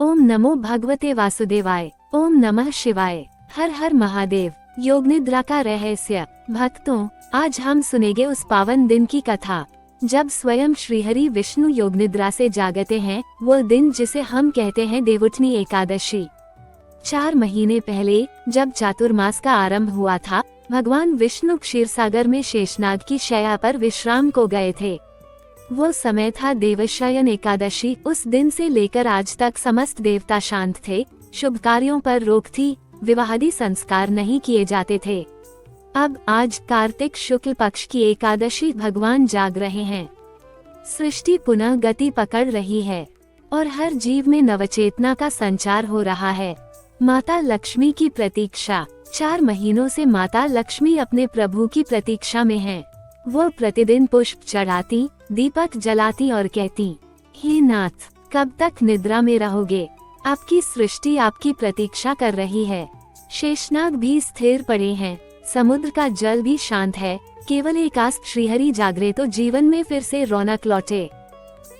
ओम नमो भगवते वासुदेवाय। ओम नमः शिवाय। हर हर महादेव। योग निद्रा का रहस्य। भक्तों, आज हम सुनेंगे उस पावन दिन की कथा जब स्वयं श्रीहरि विष्णु योग निद्रा से जागते हैं। वो दिन जिसे हम कहते हैं देवउठनी एकादशी। 4 महीने पहले जब चातुर्मास का आरंभ हुआ था, भगवान विष्णु क्षीरसागर में शेषनाग की शैया पर विश्राम को गए थे। वो समय था देवशयन एकादशी। उस दिन से लेकर आज तक समस्त देवता शांत थे, शुभ कार्यों पर रोक थी, विवाहादि संस्कार नहीं किए जाते थे। अब आज कार्तिक शुक्ल पक्ष की एकादशी भगवान जाग रहे हैं। सृष्टि पुनः गति पकड़ रही है और हर जीव में नवचेतना का संचार हो रहा है। माता लक्ष्मी की प्रतीक्षा। 4 महीनों से माता लक्ष्मी अपने प्रभु की प्रतीक्षा में हैं। वो प्रतिदिन पुष्प चढ़ाती, दीपक जलाती और कहती, हे नाथ, कब तक निद्रा में रहोगे? आपकी सृष्टि आपकी प्रतीक्षा कर रही है। शेषनाग भी स्थिर पड़े हैं, समुद्र का जल भी शांत है। केवल एक आस, श्रीहरि जागरे तो जीवन में फिर से रौनक लौटे।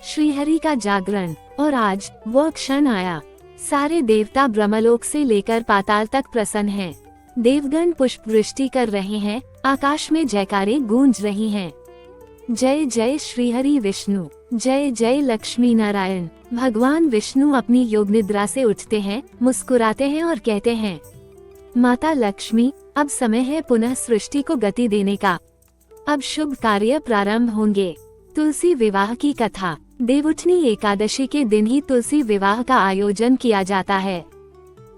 श्रीहरि का जागरण। और आज वो क्षण आया। सारे देवता ब्रह्मलोक से लेकर पाताल तक प्रसन्न हैं। देवगण पुष्प वृष्टि कर रहे हैं, आकाश में जयकारे गूंज रही हैं। जय जय श्रीहरि विष्णु, जय जय लक्ष्मी नारायण। भगवान विष्णु अपनी योग निद्रा से उठते हैं, मुस्कुराते हैं और कहते हैं, माता लक्ष्मी, अब समय है पुनः सृष्टि को गति देने का। अब शुभ कार्य प्रारंभ होंगे। तुलसी विवाह की कथा। देवउठनी एकादशी के दिन ही तुलसी विवाह का आयोजन किया जाता है।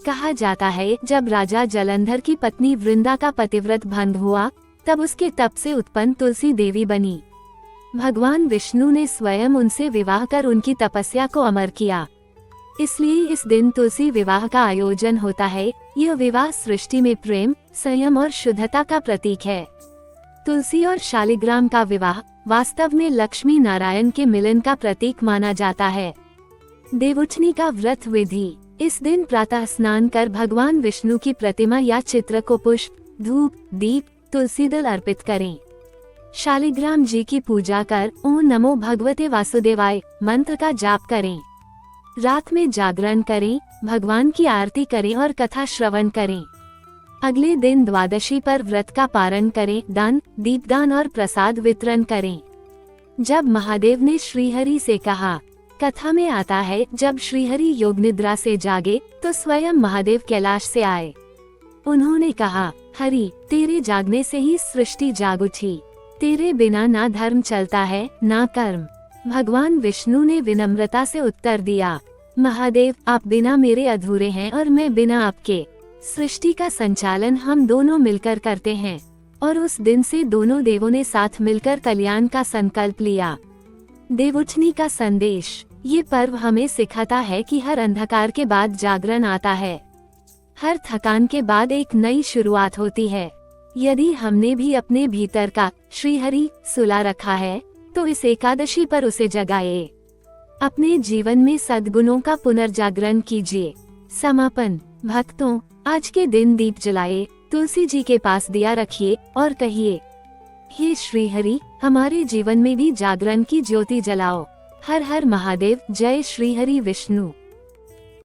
कहा जाता है, जब राजा जलंधर की पत्नी वृंदा का पतिव्रत भंग हुआ, तब उसके तप से उत्पन्न तुलसी देवी बनी। भगवान विष्णु ने स्वयं उनसे विवाह कर उनकी तपस्या को अमर किया। इसलिए इस दिन तुलसी विवाह का आयोजन होता है। यह विवाह सृष्टि में प्रेम, संयम और शुद्धता का प्रतीक है। तुलसी और शालिग्राम का विवाह वास्तव में लक्ष्मी नारायण के मिलन का प्रतीक माना जाता है। देवउठनी का व्रत विधि। इस दिन प्रातः स्नान कर भगवान विष्णु की प्रतिमा या चित्र को पुष्प, धूप, दीप, तुलसी दल अर्पित करें। शालिग्राम जी की पूजा कर ओम नमो भगवते वासुदेवाय मंत्र का जाप करें। रात में जागरण करें, भगवान की आरती करें और कथा श्रवण करें। अगले दिन द्वादशी पर व्रत का पारण करें, दान, दीपदान और प्रसाद वितरण करें। जब महादेव ने श्रीहरि से कहा, कथा में आता है, जब श्रीहरि योग निद्रा से जागे तो स्वयं महादेव कैलाश से आए। उन्होंने कहा, हरि, तेरे जागने से ही सृष्टि जाग उठी। तेरे बिना ना धर्म चलता है, ना कर्म। भगवान विष्णु ने विनम्रता से उत्तर दिया, महादेव, आप बिना मेरे अधूरे हैं और मैं बिना आपके। सृष्टि का संचालन हम दोनों मिलकर करते हैं। और उस दिन से दोनों देवों ने साथ मिलकर कल्याण का संकल्प लिया। देवउठनी का संदेश। ये पर्व हमें सिखाता है कि हर अंधकार के बाद जागरण आता है। हर थकान के बाद एक नई शुरुआत होती है। यदि हमने भी अपने भीतर का श्रीहरि सुला रखा है, तो इस एकादशी पर उसे जगाए। अपने जीवन में सद्गुणों का पुनर्जागरण कीजिए। समापन। भक्तों, आज के दिन दीप जलाए, तुलसी जी के पास दिया रखिए और कहिए, हे श्रीहरि, हमारे जीवन में भी जागरण की ज्योति जलाओ। हर हर महादेव। जय श्रीहरि विष्णु।